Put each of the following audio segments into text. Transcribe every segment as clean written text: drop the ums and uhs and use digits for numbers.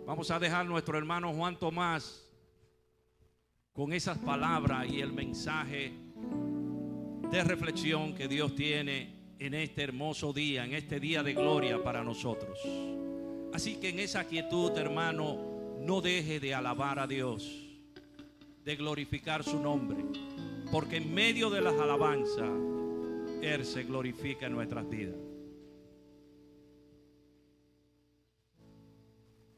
Vamos a dejar a nuestro hermano Juan Tomás con esas palabras y el mensaje de reflexión que Dios tiene en este hermoso día, en este día de gloria para nosotros. Así que en esa quietud, hermano, no deje de alabar a Dios, de glorificar su nombre, porque en medio de las alabanzas Él se glorifica en nuestras vidas.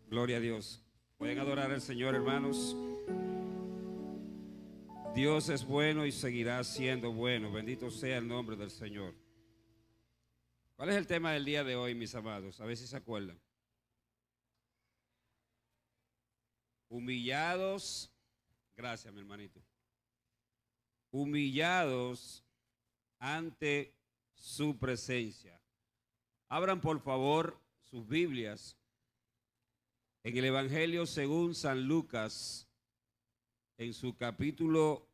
Gloria a Dios. Pueden adorar al Señor, hermanos. Dios es bueno y seguirá siendo bueno. Bendito sea el nombre del Señor. ¿Cuál es el tema del día de hoy, mis amados? A ver si se acuerdan. Humillados. Gracias, mi hermanito. Humillados ante su presencia. Abran por favor sus Biblias en el Evangelio según San Lucas, en su capítulo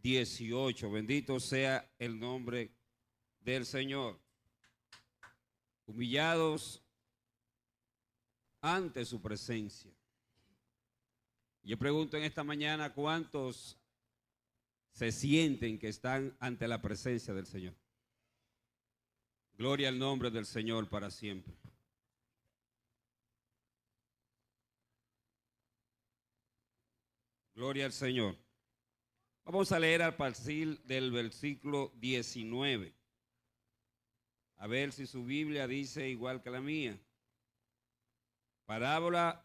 18. Bendito sea el nombre del Señor. Humillados ante su presencia. Yo pregunto en esta mañana, ¿cuántos se sienten que están ante la presencia del Señor? Gloria al nombre del Señor para siempre. Gloria al Señor. Vamos a leer a partir del versículo 19. A ver si su Biblia dice igual que la mía. Parábola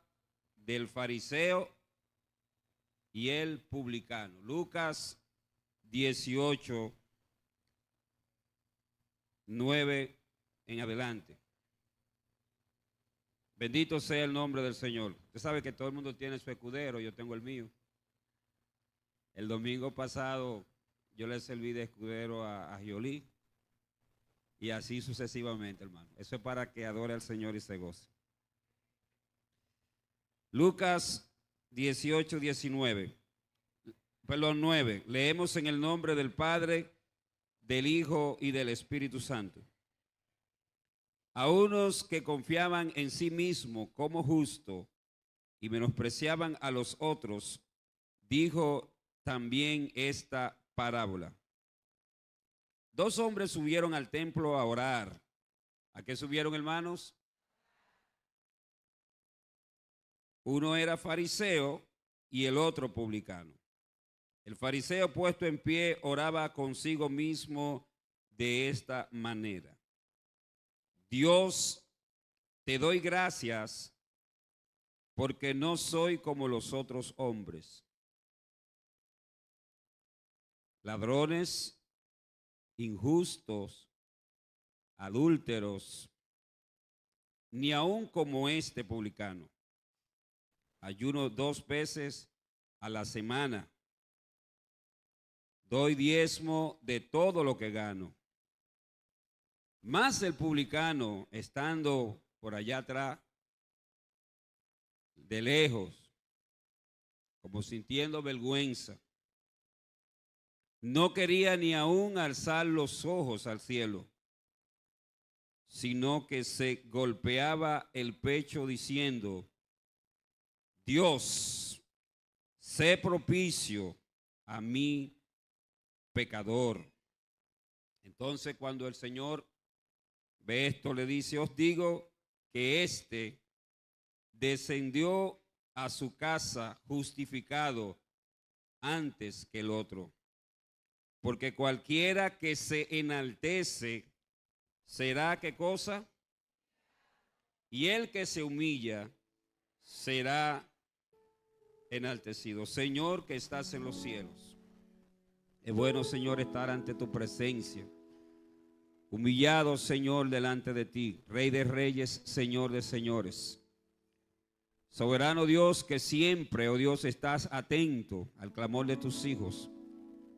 del fariseo y el publicano. Lucas 18, 9 en adelante. Bendito sea el nombre del Señor. Usted sabe que todo el mundo tiene su escudero, yo tengo el mío. El domingo pasado yo le serví de escudero a Giolí y así sucesivamente, hermano. Eso es para que adore al Señor y se goce. Lucas 18, 19. Perdón, 9. Leemos en el nombre del Padre, del Hijo y del Espíritu Santo. A unos que confiaban en sí mismos como justo y menospreciaban a los otros, dijo también esta parábola. Dos hombres subieron al templo a orar. ¿A qué subieron, hermanos? Uno era fariseo y el otro publicano. El fariseo, puesto en pie, oraba consigo mismo de esta manera: Dios, te doy gracias porque no soy como los otros hombres, ladrones, injustos, adúlteros, ni aun como este publicano. Ayuno 2 veces a la semana. Doy diezmo de todo lo que gano. Mas el publicano, estando por allá atrás, de lejos, como sintiendo vergüenza, no quería ni aún alzar los ojos al cielo, sino que se golpeaba el pecho diciendo: Dios, sé propicio a mí, pecador. Entonces, cuando el Señor ve esto, le dice: os digo que éste descendió a su casa justificado antes que el otro. Porque cualquiera que se enaltece será, ¿qué cosa? Y el que se humilla será enaltecido. Señor, que estás en los cielos, es bueno, Señor, estar ante tu presencia, humillado, Señor, delante de ti, Rey de reyes, Señor de señores. Soberano Dios, que siempre, oh Dios, estás atento al clamor de tus hijos,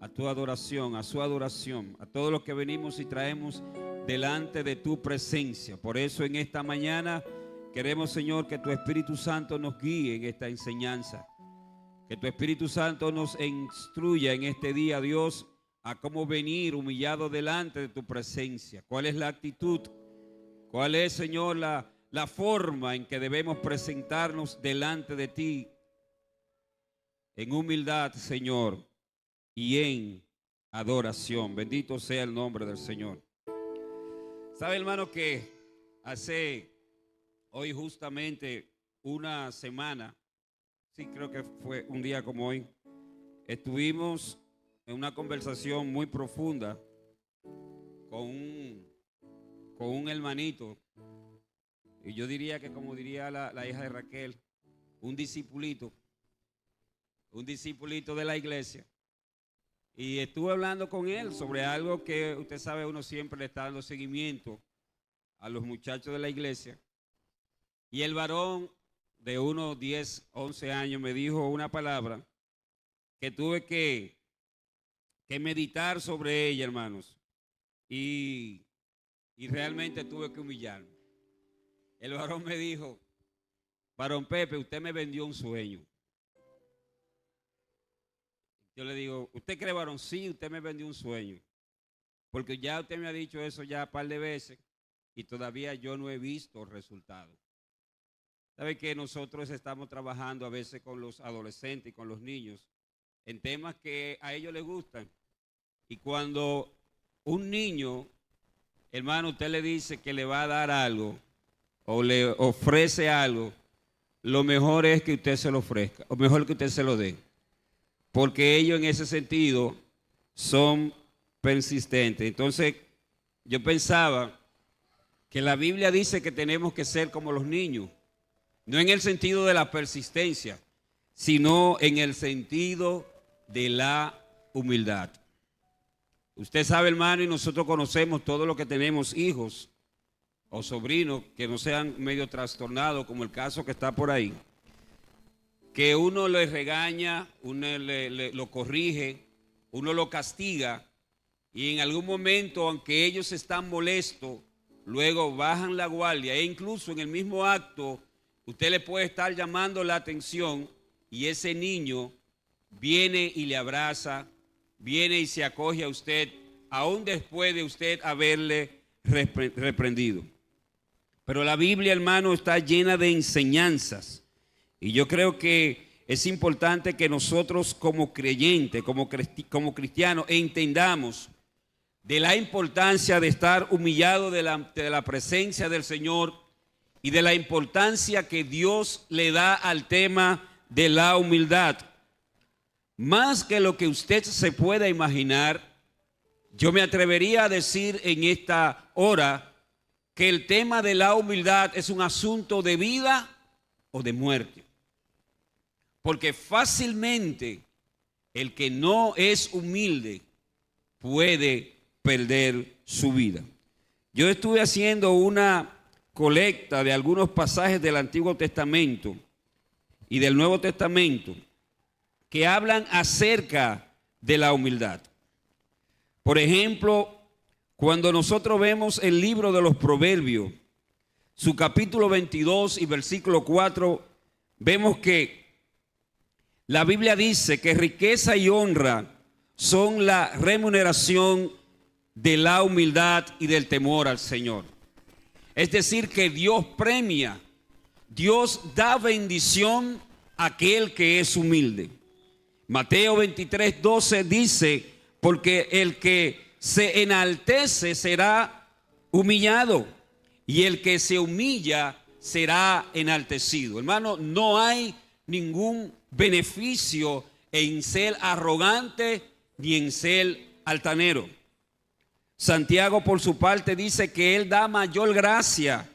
a tu adoración, a su adoración, a todo lo que venimos y traemos delante de tu presencia. Por eso en esta mañana queremos, Señor, que tu Espíritu Santo nos guíe en esta enseñanza, que tu Espíritu Santo nos instruya en este día, Dios, a cómo venir humillado delante de tu presencia. ¿Cuál es la actitud? ¿Cuál es, Señor, la la forma en que debemos presentarnos delante de ti en humildad, Señor, y en adoración. Bendito sea el nombre del Señor. ¿Sabe, hermano, que hoy justamente una semana, sí, creo que fue un día como hoy, estuvimos en una conversación muy profunda con un hermanito, y yo diría que, como diría la hija de Raquel, un discipulito de la iglesia. Y estuve hablando con él sobre algo que usted sabe, uno siempre le está dando seguimiento a los muchachos de la iglesia. Y el varón de unos 10, 11 años me dijo una palabra que tuve que meditar sobre ella, hermanos. Y realmente tuve que humillarme. El varón me dijo: varón Pepe, usted me vendió un sueño. Yo le digo: ¿usted cree, varón? Sí, usted me vendió un sueño. Porque ya usted me ha dicho eso ya un par de veces y todavía yo no he visto resultados. ¿Sabe que nosotros estamos trabajando a veces con los adolescentes y con los niños en temas que a ellos les gustan? Y cuando un niño, hermano, usted le dice que le va a dar algo o le ofrece algo, lo mejor es que usted se lo ofrezca, o mejor que usted se lo dé. Porque ellos en ese sentido son persistentes. Entonces, yo pensaba que la Biblia dice que tenemos que ser como los niños, no en el sentido de la persistencia, sino en el sentido de la humildad. Usted sabe, hermano, y nosotros conocemos todos los que tenemos hijos o sobrinos que no sean medio trastornados, como el caso que está por ahí, que uno les regaña, uno lo corrige, uno lo castiga, y en algún momento, aunque ellos están molestos, luego bajan la guardia, e incluso en el mismo acto usted le puede estar llamando la atención y ese niño viene y le abraza, viene y se acoge a usted, aún después de usted haberle reprendido. Pero la Biblia, hermano, está llena de enseñanzas. Y yo creo que es importante que nosotros como creyentes, como cristianos, entendamos de la importancia de estar humillado delante de la presencia del Señor y de la importancia que Dios le da al tema de la humildad. Más que lo que usted se pueda imaginar, yo me atrevería a decir en esta hora que el tema de la humildad es un asunto de vida o de muerte. Porque fácilmente el que no es humilde puede perder su vida. Yo estuve haciendo una colecta de algunos pasajes del Antiguo Testamento y del Nuevo Testamento que hablan acerca de la humildad. Por ejemplo, cuando nosotros vemos el libro de los Proverbios, su capítulo 22 y versículo 4, vemos que la Biblia dice que riqueza y honra son la remuneración de la humildad y del temor al Señor. Es decir, que Dios premia, Dios da bendición a aquel que es humilde. Mateo 23:12 dice: porque el que se enaltece será humillado, y el que se humilla será enaltecido. Hermano, no hay ningún beneficio en ser arrogante ni en ser altanero. Santiago, por su parte, dice que Él da mayor gracia.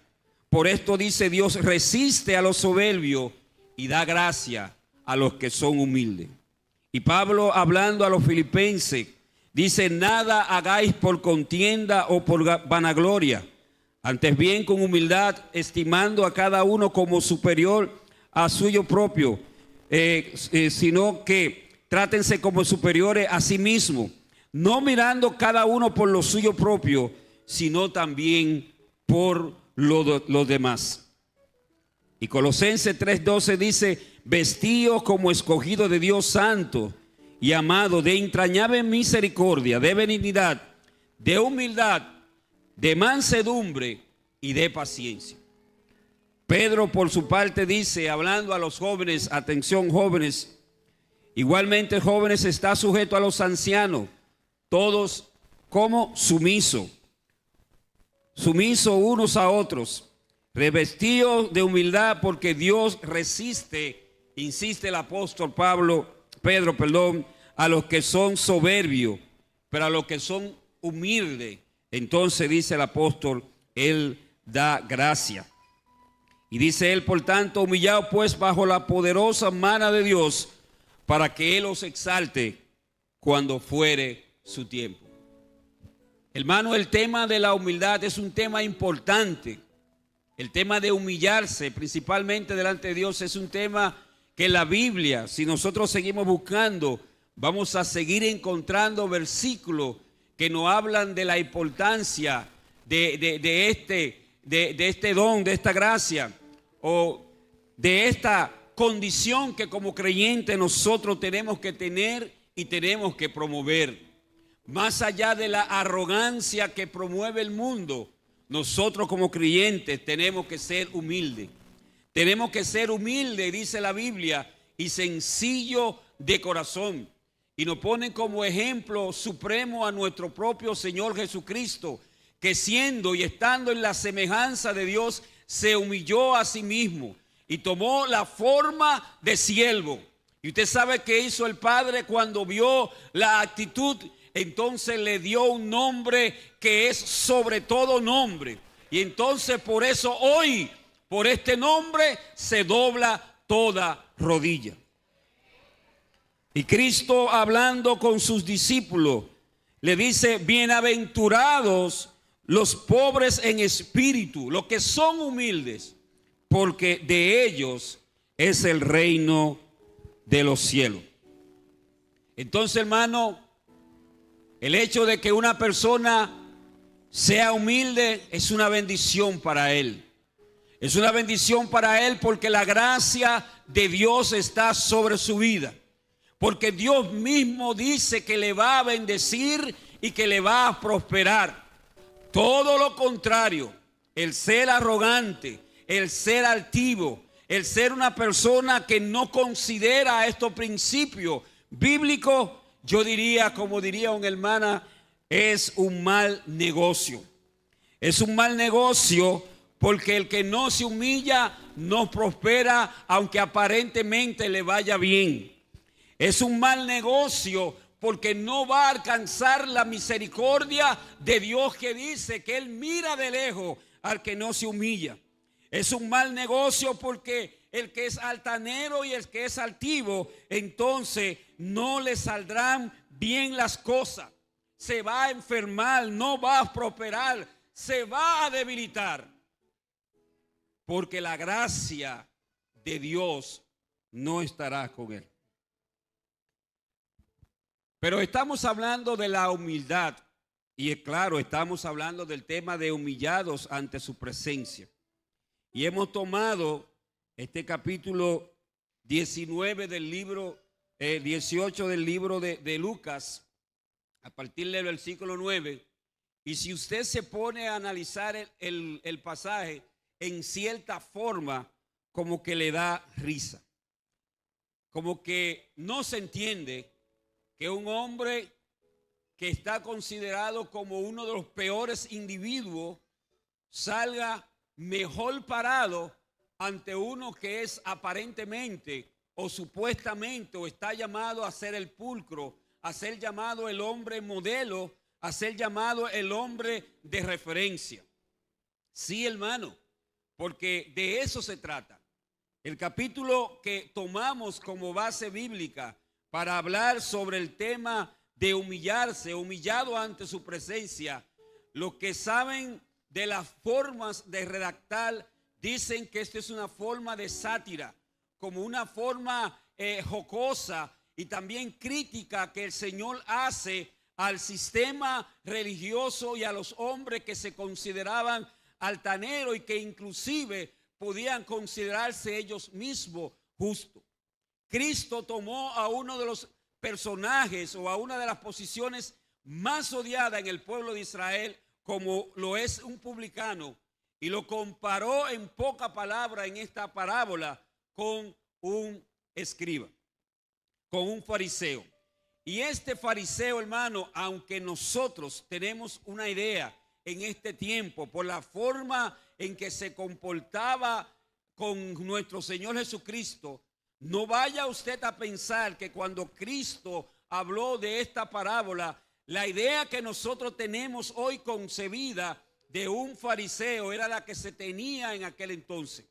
Por esto dice Dios: resiste a los soberbios y da gracia a los que son humildes. Y Pablo, hablando a los filipenses, dice: nada hagáis por contienda o por vanagloria, antes bien con humildad, estimando a cada uno como superior a suyo propio, sino que trátense como superiores a sí mismos, no mirando cada uno por lo suyo propio, sino también por los demás. Y Colosenses 3:12 dice: vestíos como escogidos de Dios santo y amado, de entrañable misericordia, de benignidad, de humildad, de mansedumbre y de paciencia. Pedro, por su parte, dice, hablando a los jóvenes, atención jóvenes, igualmente jóvenes, está sujeto a los ancianos, todos como sumisos unos a otros, revestidos de humildad, porque Dios resiste, insiste el apóstol Pedro, a los que son soberbios, pero a los que son humildes, entonces dice el apóstol, Él da gracia. Y dice él, por tanto, humillado pues bajo la poderosa mano de Dios, para que Él os exalte cuando fuere su tiempo. Hermano, el tema de la humildad es un tema importante. El tema de humillarse, principalmente delante de Dios, es un tema que en la Biblia, si nosotros seguimos buscando, vamos a seguir encontrando versículos que nos hablan de la importancia de este don, de esta gracia, o de esta condición que como creyentes nosotros tenemos que tener y tenemos que promover. Más allá de la arrogancia que promueve el mundo, nosotros como creyentes tenemos que ser humildes. Tenemos que ser humildes, dice la Biblia, y sencillo de corazón. Y nos ponen como ejemplo supremo a nuestro propio Señor Jesucristo, que siendo y estando en la semejanza de Dios, se humilló a sí mismo y tomó la forma de siervo. Y usted sabe qué hizo el Padre cuando vio la actitud. Entonces le dio un nombre que es sobre todo nombre. Y entonces por eso hoy, por este nombre, se dobla toda rodilla. Y Cristo, hablando con sus discípulos, le dice, bienaventurados los pobres en espíritu, los que son humildes, porque de ellos es el reino de los cielos. Entonces, hermano, el hecho de que una persona sea humilde es una bendición para él. Es una bendición para él porque la gracia de Dios está sobre su vida. Porque Dios mismo dice que le va a bendecir y que le va a prosperar. Todo lo contrario, el ser arrogante, el ser altivo, el ser una persona que no considera estos principios bíblicos, yo diría, como diría una hermana, es un mal negocio. Es un mal negocio porque el que no se humilla no prospera, aunque aparentemente le vaya bien. Es un mal negocio porque no va a alcanzar la misericordia de Dios, que dice que Él mira de lejos al que no se humilla. Es un mal negocio porque el que es altanero y el que es altivo, entonces no le saldrán bien las cosas. Se va a enfermar, no va a prosperar, se va a debilitar. Porque la gracia de Dios no estará con él. Pero estamos hablando de la humildad. Y claro, estamos hablando del tema de humillados ante su presencia. Y hemos tomado este capítulo 19 del libro, 18 del libro de Lucas, a partir del versículo 9. Y si usted se pone a analizar el pasaje, en cierta forma, como que le da risa. Como que no se entiende que un hombre que está considerado como uno de los peores individuos salga mejor parado ante uno que es aparentemente o supuestamente o está llamado a ser el pulcro, a ser llamado el hombre modelo, a ser llamado el hombre de referencia. Sí, hermano, porque de eso se trata. El capítulo que tomamos como base bíblica para hablar sobre el tema de humillarse, humillado ante su presencia, los que saben de las formas de redactar dicen que esta es una forma de sátira, como una forma jocosa y también crítica que el Señor hace al sistema religioso y a los hombres que se consideraban altaneros y que inclusive podían considerarse ellos mismos justos. Cristo tomó a uno de los personajes o a una de las posiciones más odiadas en el pueblo de Israel, como lo es un publicano, y lo comparó en poca palabra en esta parábola con un escriba, con un fariseo. Y este fariseo, hermano, aunque nosotros tenemos una idea en este tiempo por la forma en que se comportaba con nuestro Señor Jesucristo, no vaya usted a pensar que cuando Cristo habló de esta parábola, la idea que nosotros tenemos hoy concebida de un fariseo era la que se tenía en aquel entonces.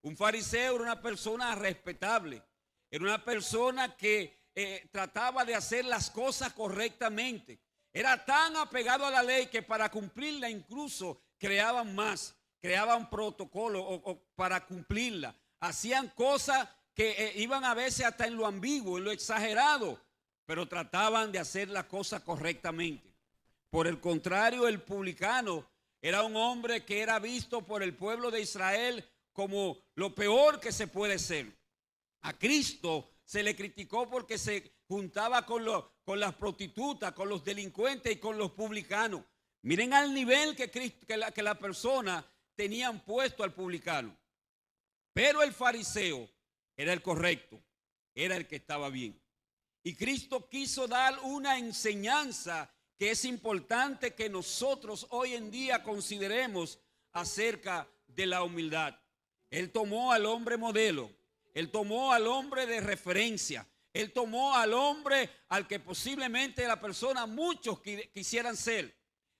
Un fariseo era una persona respetable, era una persona que trataba de hacer las cosas correctamente. Era tan apegado a la ley que para cumplirla incluso creaban protocolos o para cumplirla. Hacían cosas que iban a veces hasta en lo ambiguo, en lo exagerado, pero trataban de hacer las cosas correctamente. Por el contrario, el publicano era un hombre que era visto por el pueblo de Israel como lo peor que se puede ser. A Cristo se le criticó porque se juntaba con las prostitutas, con los delincuentes y con los publicanos. Miren al nivel que la persona tenían puesto al publicano. Pero el fariseo era el correcto, era el que estaba bien. Y Cristo quiso dar una enseñanza que es importante que nosotros hoy en día consideremos acerca de la humildad. Él tomó al hombre modelo, él tomó al hombre de referencia, él tomó al hombre al que posiblemente la persona muchos quisieran ser.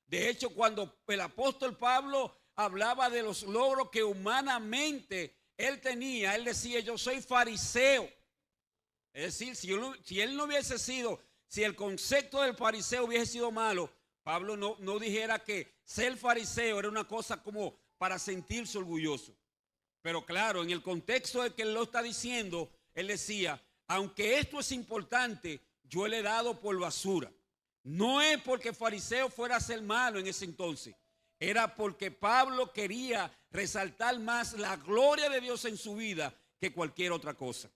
De hecho, cuando el apóstol Pablo hablaba de los logros que humanamente él tenía, él decía: yo soy fariseo. Es decir, si él no hubiese sido, si el concepto del fariseo hubiese sido malo, Pablo no dijera que ser fariseo era una cosa como para sentirse orgulloso. Pero claro, en el contexto de que él lo está diciendo, él decía: aunque esto es importante, yo le he dado por basura. No es porque fariseo fuera a ser malo en ese entonces, era porque Pablo quería resaltar más la gloria de Dios en su vida que cualquier otra cosa.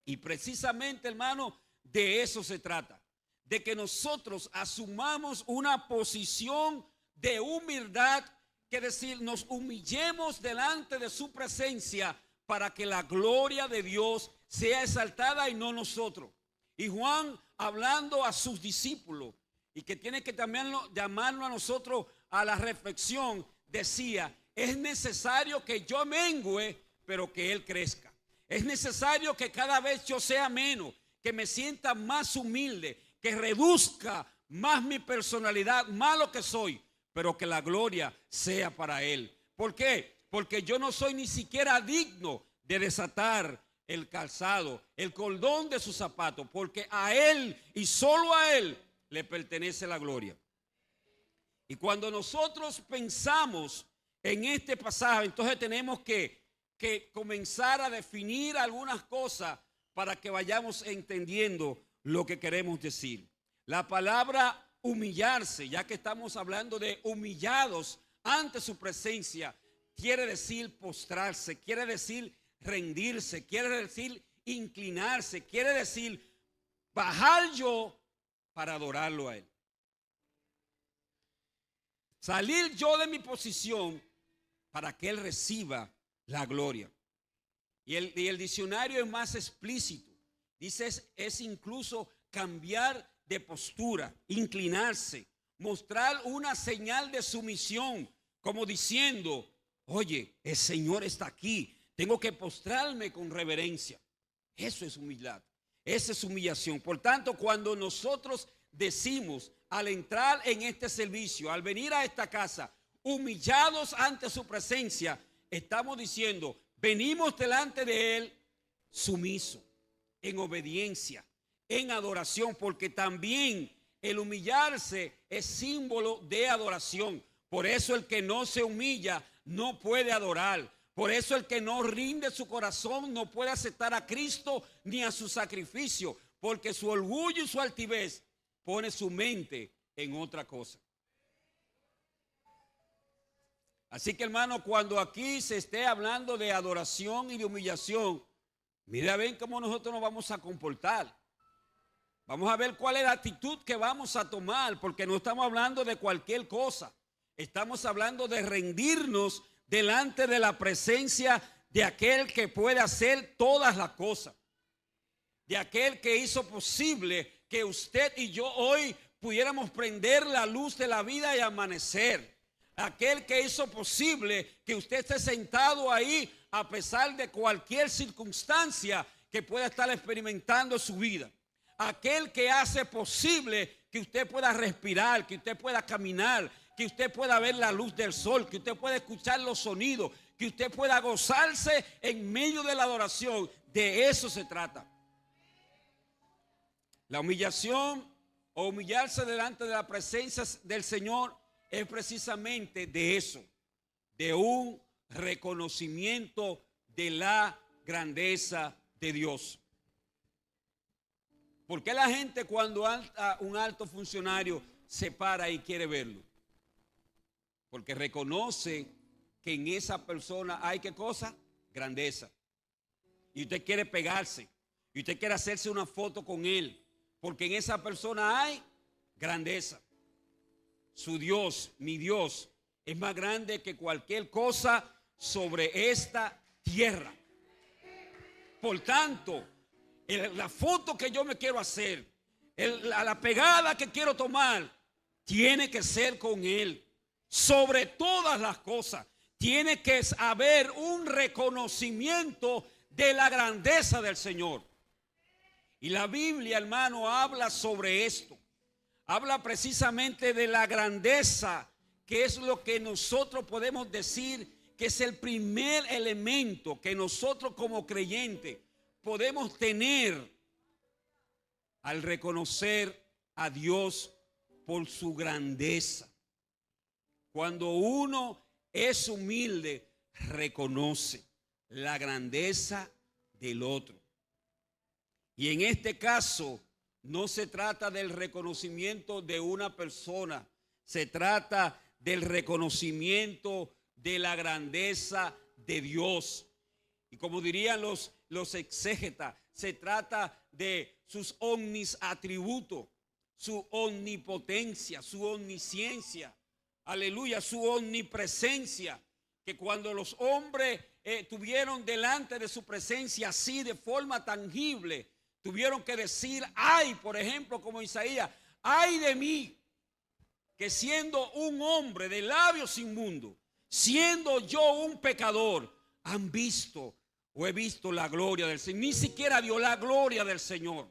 Y precisamente, hermano, de eso se trata, de que nosotros asumamos una posición de humildad, que decir, nos humillemos delante de su presencia para que la gloria de Dios sea exaltada y no nosotros. Y Juan, hablando a sus discípulos, y que tiene que también llamarnos a nosotros a la reflexión, decía: es necesario que yo mengüe, pero que Él crezca. Es necesario que cada vez yo sea menos, que me sienta más humilde, que reduzca más mi personalidad, más lo que soy, pero que la gloria sea para Él. ¿Por qué? Porque yo no soy ni siquiera digno de desatar el calzado, el cordón de sus zapatos, porque a Él y solo a Él le pertenece la gloria. Y cuando nosotros pensamos en este pasaje, entonces tenemos que comenzar a definir algunas cosas para que vayamos entendiendo lo que queremos decir. La palabra humillarse, ya que estamos hablando de humillados ante su presencia, quiere decir postrarse, quiere decir rendirse, quiere decir inclinarse, quiere decir bajar yo para adorarlo a Él. Salir yo de mi posición para que Él reciba la gloria. Y el diccionario es más explícito. Dice es incluso cambiar de postura, inclinarse, mostrar una señal de sumisión, como diciendo: oye, el Señor está aquí, tengo que postrarme con reverencia. Eso es humildad, esa es humillación. Por tanto, cuando nosotros decimos al entrar en este servicio, al venir a esta casa, humillados ante su presencia, estamos diciendo: venimos delante de Él sumiso, en obediencia, en adoración, porque también el humillarse es símbolo de adoración. Por eso el que no se humilla no puede adorar. Por eso el que no rinde su corazón no puede aceptar a Cristo ni a su sacrificio, porque su orgullo y su altivez pone su mente en otra cosa. Así que, hermano, cuando aquí se esté hablando de adoración y de humillación, mira, ven cómo nosotros nos vamos a comportar. Vamos a ver cuál es la actitud que vamos a tomar, porque no estamos hablando de cualquier cosa. Estamos hablando de rendirnos delante de la presencia de aquel que puede hacer todas las cosas. De aquel que hizo posible que usted y yo hoy pudiéramos prender la luz de la vida y amanecer. Aquel que hizo posible que usted esté sentado ahí a pesar de cualquier circunstancia que pueda estar experimentando en su vida. Aquel que hace posible que usted pueda respirar, que usted pueda caminar, que usted pueda ver la luz del sol, que usted pueda escuchar los sonidos, que usted pueda gozarse en medio de la adoración. De eso se trata. La humillación o humillarse delante de la presencia del Señor es precisamente de eso, de un reconocimiento de la grandeza de Dios. ¿Por qué la gente cuando un alto funcionario se para y quiere verlo? Porque reconoce que en esa persona hay ¿qué cosa? Grandeza. Y usted quiere pegarse, y usted quiere hacerse una foto con él, porque en esa persona hay grandeza. Su Dios, mi Dios, es más grande que cualquier cosa sobre esta tierra. Por tanto, la foto que yo me quiero hacer, la pegada que quiero tomar, tiene que ser con Él. Sobre todas las cosas, tiene que haber un reconocimiento de la grandeza del Señor. Y la Biblia, hermano, habla sobre esto. Habla precisamente de la grandeza, que es lo que nosotros podemos decir que es el primer elemento que nosotros como creyentes podemos tener al reconocer a Dios por su grandeza. Cuando uno es humilde, reconoce la grandeza del otro. Y en este caso, no se trata del reconocimiento de una persona, se trata del reconocimiento de la grandeza de Dios. Y como dirían los exégetas, se trata de sus omniatributos, su omnipotencia, su omnisciencia, aleluya, su omnipresencia, que cuando los hombres tuvieron delante de su presencia así de forma tangible, tuvieron que decir, ay, por ejemplo, como Isaías, ay de mí, que siendo un hombre de labios inmundos, siendo yo un pecador, han visto o he visto la gloria del Señor. Ni siquiera vio la gloria del Señor.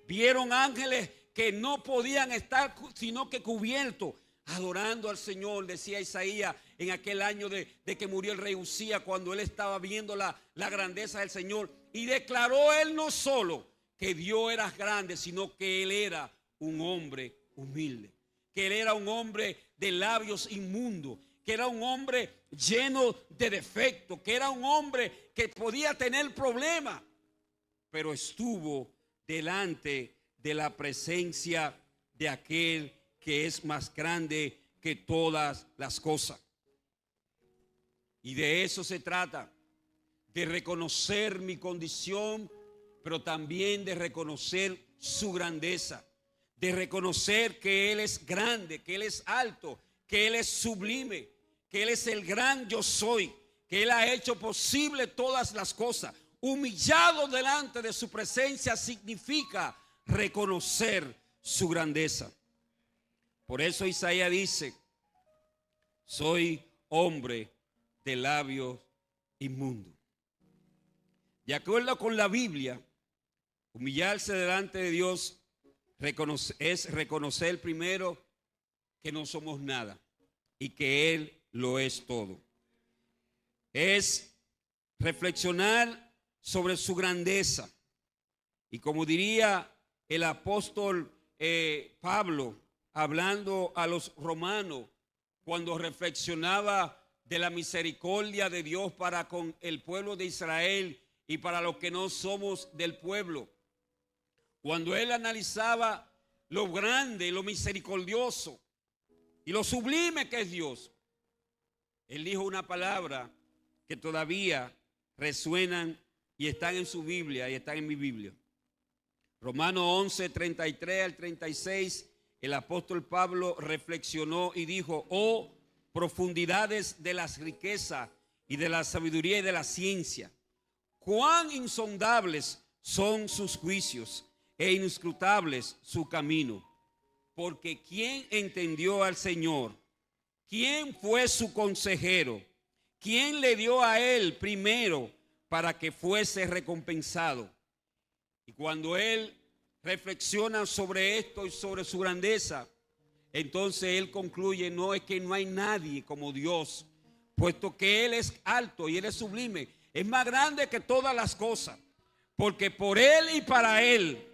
Vieron ángeles que no podían estar sino que cubiertos, adorando al Señor, decía Isaías en aquel año de que murió el rey Usías, cuando él estaba viendo la grandeza del Señor. Y declaró él no solo que Dios era grande, sino que él era un hombre humilde, que él era un hombre de labios inmundos, que era un hombre lleno de defectos, que era un hombre que podía tener problemas, pero estuvo delante de la presencia de aquel que es más grande que todas las cosas. Y de eso se trata, de reconocer mi condición, pero también de reconocer su grandeza, de reconocer que Él es grande, que Él es alto, que Él es sublime, que Él es el gran yo soy, que Él ha hecho posible todas las cosas. Humillado delante de su presencia significa reconocer su grandeza. Por eso Isaías dice, soy hombre de labios inmundos. De acuerdo con la Biblia, humillarse delante de Dios es reconocer primero que no somos nada y que Él lo es todo. Es reflexionar sobre su grandeza. Y como diría el apóstol Pablo, hablando a los romanos, cuando reflexionaba de la misericordia de Dios para con el pueblo de Israel y para los que no somos del pueblo, cuando él analizaba lo grande, lo misericordioso y lo sublime que es Dios, él dijo una palabra que todavía resuenan y están en su Biblia y están en mi Biblia. Romanos 11, 33 al 36, el apóstol Pablo reflexionó y dijo, oh profundidades de las riquezas y de la sabiduría y de la ciencia. Cuán insondables son sus juicios e inescrutables su camino. Porque ¿quién entendió al Señor? ¿Quién fue su consejero? ¿Quién le dio a él primero para que fuese recompensado? Y cuando él reflexiona sobre esto y sobre su grandeza, entonces él concluye: no, es que no hay nadie como Dios, puesto que él es alto y él es sublime, es más grande que todas las cosas, porque por él y para él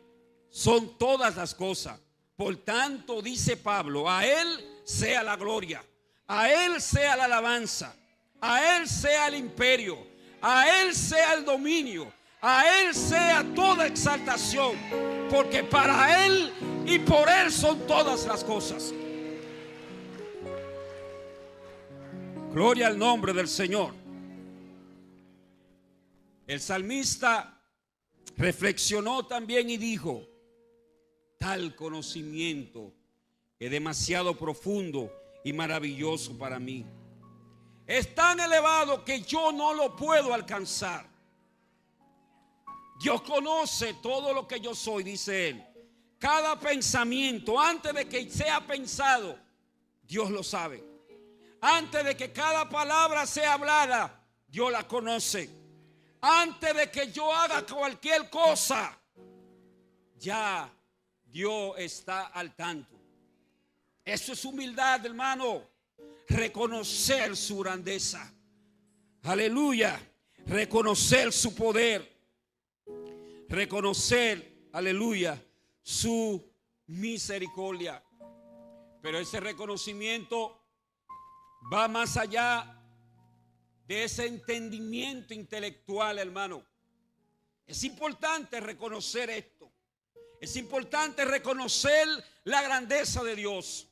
son todas las cosas. Por tanto, dice Pablo, a él sea la gloria, a él sea la alabanza, a él sea el imperio, a él sea el dominio, a él sea toda exaltación, porque para él y por él son todas las cosas. Gloria al nombre del Señor. El salmista reflexionó también y dijo: tal conocimiento es demasiado profundo y maravilloso para mí. Es tan elevado que yo no lo puedo alcanzar. Dios conoce todo lo que yo soy, dice él. Cada pensamiento, antes de que sea pensado, Dios lo sabe. Antes de que cada palabra sea hablada, Dios la conoce. Antes de que yo haga cualquier cosa, ya Dios está al tanto. Eso es humildad, hermano. Reconocer su grandeza. Aleluya. Reconocer su poder. Reconocer, aleluya, su misericordia. Pero ese reconocimiento va más allá de ese entendimiento intelectual, hermano. Es importante reconocer esto. Es importante reconocer la grandeza de Dios.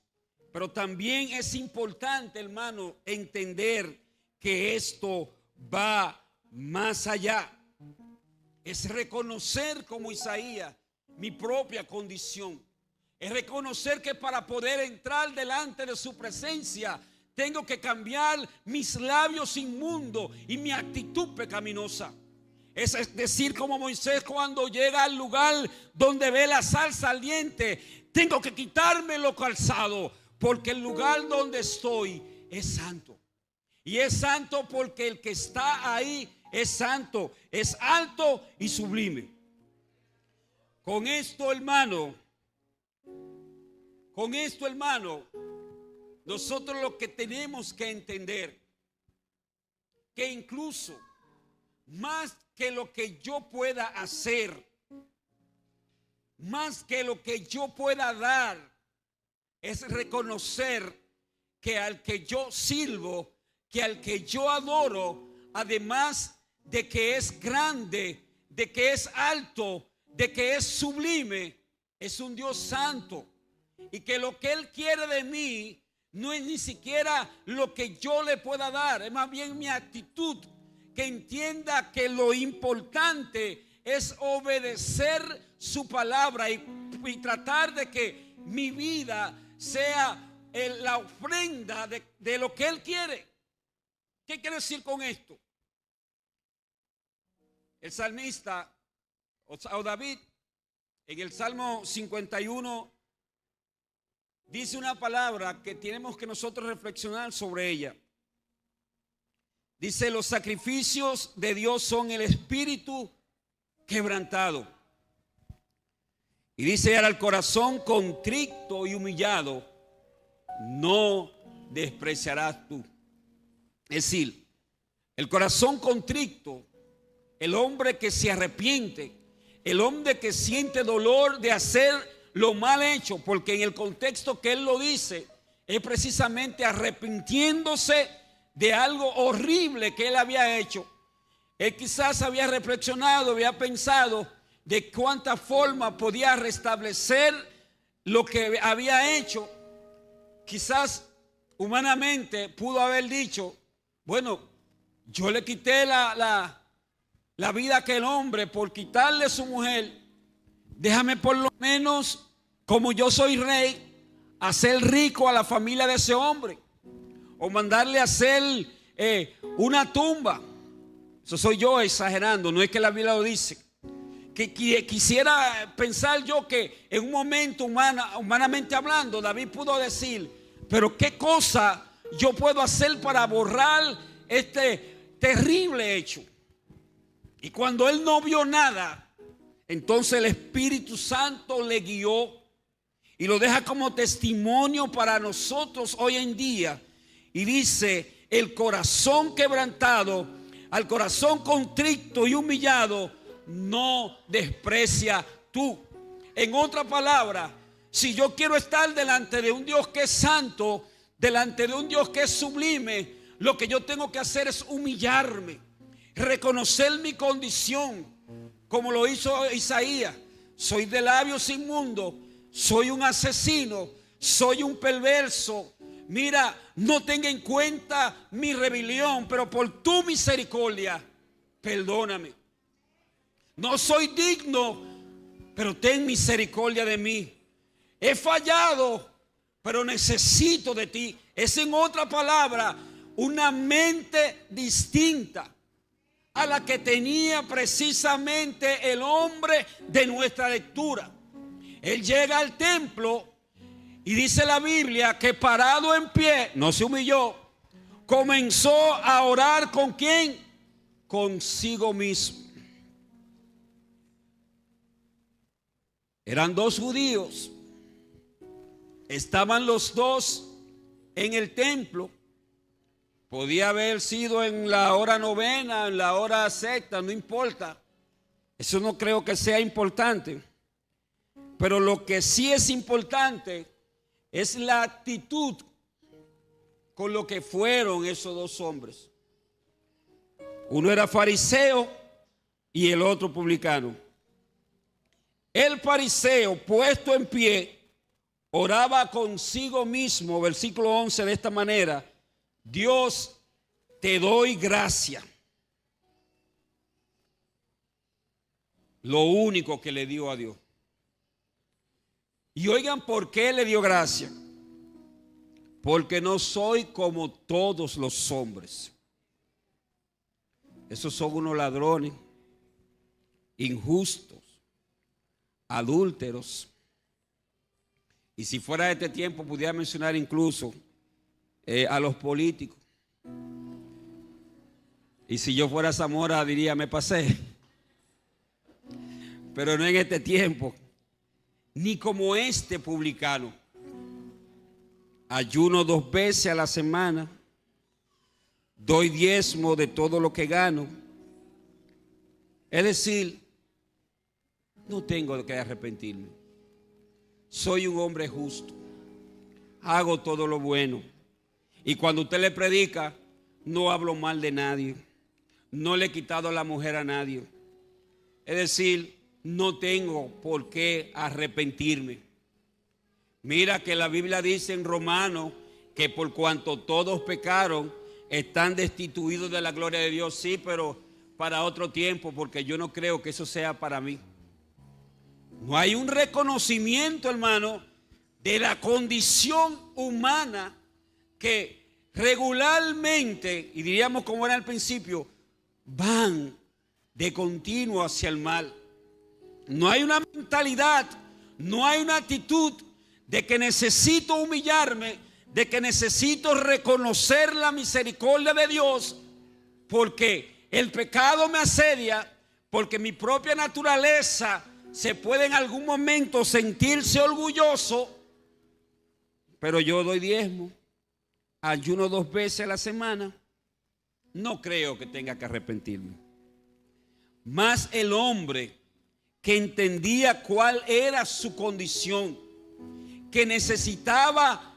Pero también es importante, hermano, entender que esto va más allá. Es reconocer, como Isaías, mi propia condición. Es reconocer que para poder entrar delante de su presencia tengo que cambiar mis labios inmundos y mi actitud pecaminosa. Es decir, como Moisés cuando llega al lugar donde ve la sal saliente, tengo que quitarme lo calzado, porque el lugar donde estoy es santo. Y es santo porque el que está ahí es santo, es alto y sublime. Con esto, hermano, nosotros lo que tenemos que entender, que incluso más que lo que yo pueda hacer, más que lo que yo pueda dar, es reconocer que al que yo sirvo, que al que yo adoro, además de que es grande, de que es alto, de que es sublime, es un Dios santo. Y que lo que Él quiere de mí no es ni siquiera lo que yo le pueda dar, es más bien mi actitud, que entienda que lo importante es obedecer su palabra y tratar de que mi vida sea la ofrenda de lo que Él quiere. ¿Qué quiere decir con esto? El salmista o David en el Salmo 51 dice una palabra que tenemos que nosotros reflexionar sobre ella. Dice: los sacrificios de Dios son el espíritu quebrantado. Y dice: al corazón contrito y humillado no despreciarás tú. Es decir, el corazón contrito, el hombre que se arrepiente, el hombre que siente dolor de hacer lo mal hecho, porque en el contexto que él lo dice, es precisamente arrepintiéndose de algo horrible que él había hecho. Él quizás había reflexionado, había pensado de cuánta forma podía restablecer lo que había hecho. Quizás humanamente pudo haber dicho: bueno, yo le quité la vida a aquel hombre por quitarle su mujer. Déjame por lo menos, como yo soy rey, hacer rico a la familia de ese hombre. o mandarle a hacer una tumba. Eso soy yo exagerando, no es que la Biblia lo dice. Que quisiera pensar yo que en un momento humanamente hablando, David pudo decir, pero qué cosa yo puedo hacer para borrar este terrible hecho. Y cuando él no vio nada, entonces el Espíritu Santo le guió y lo deja como testimonio para nosotros hoy en día. Y dice, el corazón quebrantado, al corazón contrito y humillado, no desprecia tú. En otra palabra, si yo quiero estar delante de un Dios que es santo, delante de un Dios que es sublime, lo que yo tengo que hacer es humillarme, reconocer mi condición, como lo hizo Isaías. Soy de labios inmundos, soy un asesino, soy un perverso. Mira, no tenga en cuenta mi rebelión, pero por tu misericordia, perdóname. No soy digno, pero ten misericordia de mí. He fallado, pero necesito de ti. Es, en otra palabra, una mente distinta a la que tenía precisamente el hombre de nuestra lectura. Él llega al templo y dice la Biblia que parado en pie, no se humilló, comenzó a orar. ¿Con quién? Consigo mismo. Eran dos judíos, estaban los dos en el templo. Podía haber sido en la hora novena, en la hora sexta, no importa. Eso no creo que sea importante. Pero lo que sí es importante es la actitud con lo que fueron esos dos hombres. Uno era fariseo y el otro publicano. El fariseo, puesto en pie, oraba consigo mismo, versículo 11, de esta manera: Dios, te doy gracia. Lo único que le dio a Dios. Y oigan, ¿por qué le dio gracia? Porque no soy como todos los hombres. Esos son unos ladrones, injustos, adúlteros. Y si fuera de este tiempo, pudiera mencionar incluso a los políticos. Y si yo fuera Zamora, diría, me pasé. Pero no en este tiempo. Ni como este publicano. Ayuno 2 veces a la semana. Doy diezmo de todo lo que gano. Es decir, no tengo que arrepentirme. Soy un hombre justo. Hago todo lo bueno. Y cuando usted le predica, no hablo mal de nadie. No le he quitado la mujer a nadie. Es decir, no tengo por qué arrepentirme. Mira que la Biblia dice en Romanos que por cuanto todos pecaron, están destituidos de la gloria de Dios. Sí, pero para otro tiempo, porque yo no creo que eso sea para mí. No hay un reconocimiento, hermano, de la condición humana que regularmente, y diríamos como era al principio, van de continuo hacia el mal. No hay una mentalidad, no hay una actitud de que necesito humillarme, de que necesito reconocer la misericordia de Dios, porque el pecado me asedia, porque mi propia naturaleza se puede en algún momento sentirse orgulloso. Pero yo doy diezmo, ayuno 2 veces a la semana. No creo que tenga que arrepentirme. Más el hombre que entendía cuál era su condición, que necesitaba,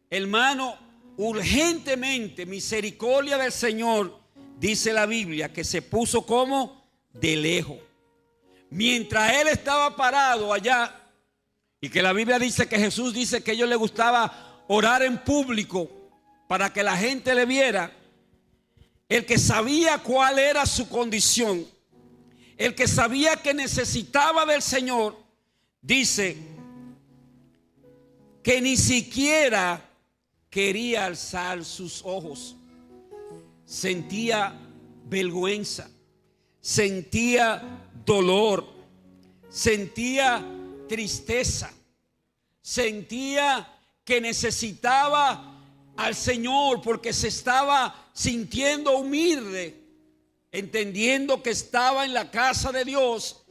hermano, urgentemente misericordia del Señor, dice la Biblia que se puso como de lejos. Mientras él estaba parado allá, y que la Biblia dice que Jesús dice que a ellos les gustaba orar en público para que la gente le viera. El que sabía cuál era su condición, el que sabía que necesitaba del Señor, dice que ni siquiera quería alzar sus ojos. Sentía vergüenza, sentía dolor, sentía tristeza, sentía que necesitaba al Señor porque se estaba sintiendo humilde, entendiendo que estaba en la casa de Dios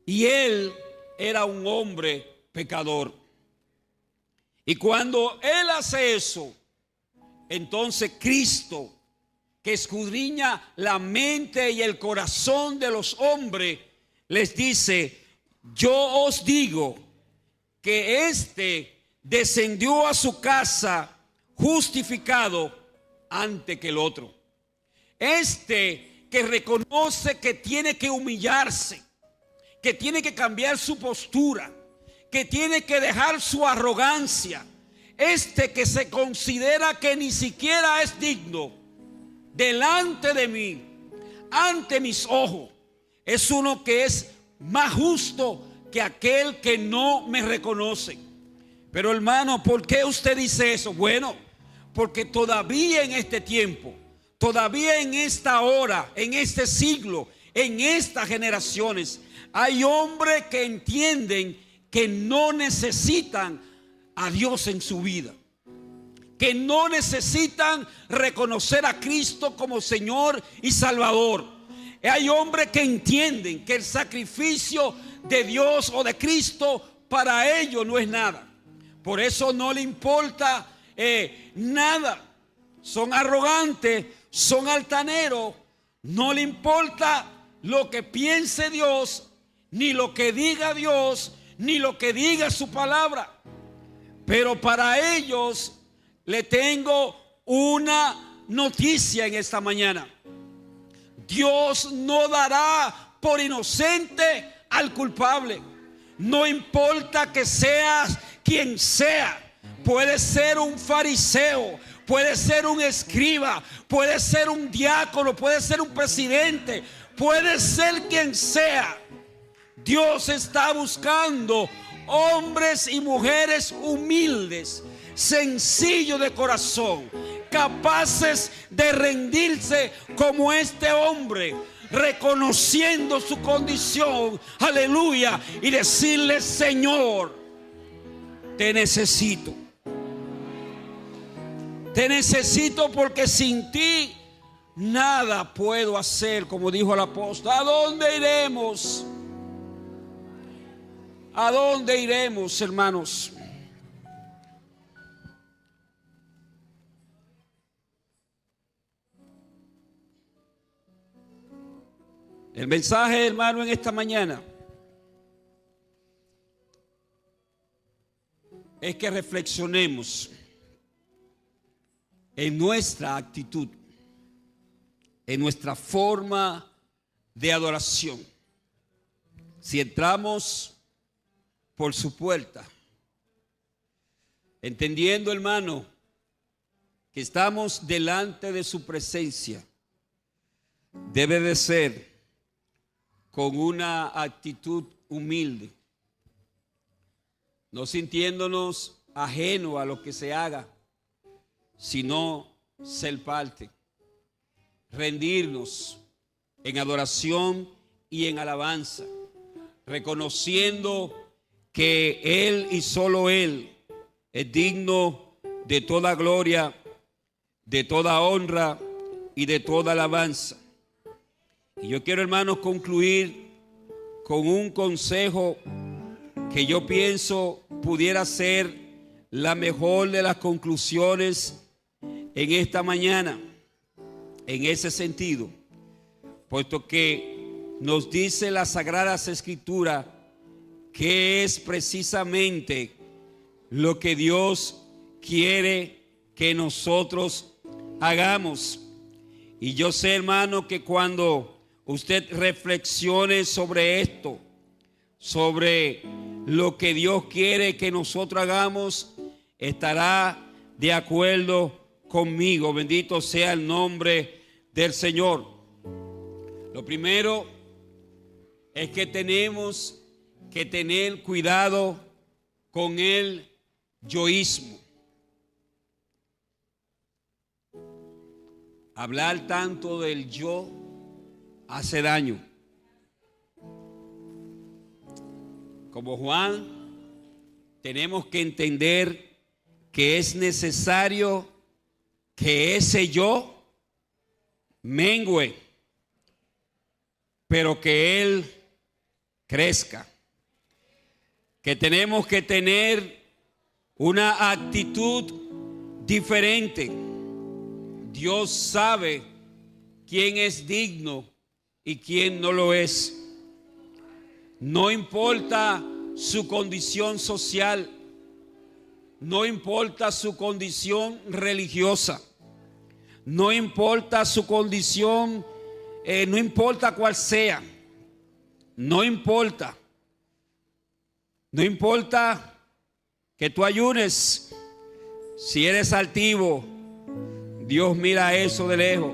y él era un hombre pecador. Y cuando él hace eso, entonces Cristo, que escudriña la mente y el corazón de los hombres, les dice: yo os digo que éste descendió a su casa justificado antes que el otro. Este que reconoce que tiene que humillarse, que tiene que cambiar su postura, que tiene que dejar su arrogancia. Este que se considera que ni siquiera es digno delante de mí, ante mis ojos, es uno que es más justo que aquel que no me reconoce. Pero hermano, ¿por qué usted dice eso? Bueno, porque todavía en este tiempo, todavía en esta hora, en este siglo, en estas generaciones, hay hombres que entienden que no necesitan a Dios en su vida, que no necesitan reconocer a Cristo como Señor y Salvador. Hay hombres que entienden que el sacrificio de Dios o de Cristo para ellos no es nada. Por eso no le importa nada. Son arrogantes, son altaneros. No le importa lo que piense Dios, ni lo que diga Dios, ni lo que diga su palabra. Pero para ellos le tengo una noticia en esta mañana. Dios no dará por inocente al culpable. No importa que seas quien sea. Puede ser un fariseo, puede ser un escriba, puede ser un diácono, puede ser un presidente, puede ser quien sea. Dios está buscando hombres y mujeres humildes, sencillos de corazón, capaces de rendirse como este hombre, reconociendo su condición, aleluya, y decirle: Señor, te necesito. Te necesito porque sin ti nada puedo hacer, como dijo el apóstol. ¿A dónde iremos? ¿A dónde iremos, hermanos? El mensaje, hermano, en esta mañana es que reflexionemos en nuestra actitud, en nuestra forma de adoración. Si entramos por su puerta, entendiendo, hermano, que estamos delante de su presencia, debe de ser con una actitud humilde, no sintiéndonos ajeno a lo que se haga, sino ser parte, rendirnos en adoración y en alabanza, reconociendo que Él y solo Él es digno de toda gloria, de toda honra y de toda alabanza. Y yo quiero, hermanos, concluir con un consejo que yo pienso pudiera ser la mejor de las conclusiones en esta mañana, en ese sentido, puesto que nos dice las Sagradas Escrituras que es precisamente lo que Dios quiere que nosotros hagamos. Y yo sé, hermano, que cuando usted reflexione sobre esto, sobre lo que Dios quiere que nosotros hagamos, estará de acuerdo conmigo. Bendito sea el nombre del Señor. Lo primero es que tenemos que tener cuidado con el yoísmo. hablar tanto del yo hace daño. Como Juan, tenemos que entender que es necesario que ese yo mengüe, pero que él crezca. Que tenemos que tener una actitud diferente. Dios sabe quién es digno y quién no lo es. No importa su condición social, no importa su condición religiosa, no importa su condición, no importa cuál sea, no importa que tú ayunes. Si eres altivo, Dios mira eso de lejos.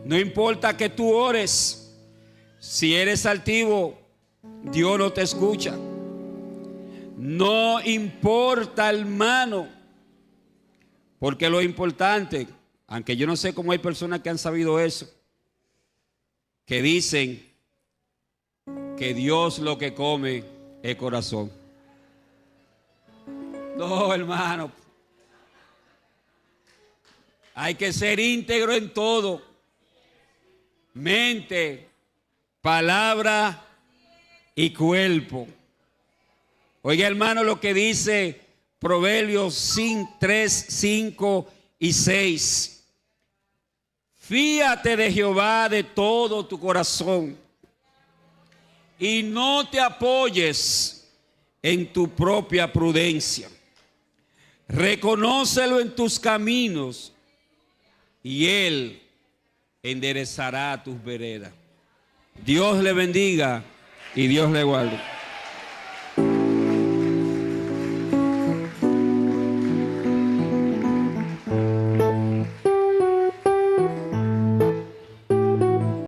No importa que tú ores, si eres altivo, Dios no te escucha. No importa, hermano, porque lo importante, aunque yo no sé cómo hay personas que han sabido eso, que dicen que Dios lo que come es corazón. No, hermano, hay que ser íntegro en todo: mente, palabra y cuerpo. Oiga, hermano, lo que dice Proverbios 3, 5 y 6. Fíate de Jehová de todo tu corazón y no te apoyes en tu propia prudencia. Reconócelo en tus caminos y Él enderezará tus veredas. Dios le bendiga y Dios le guarde.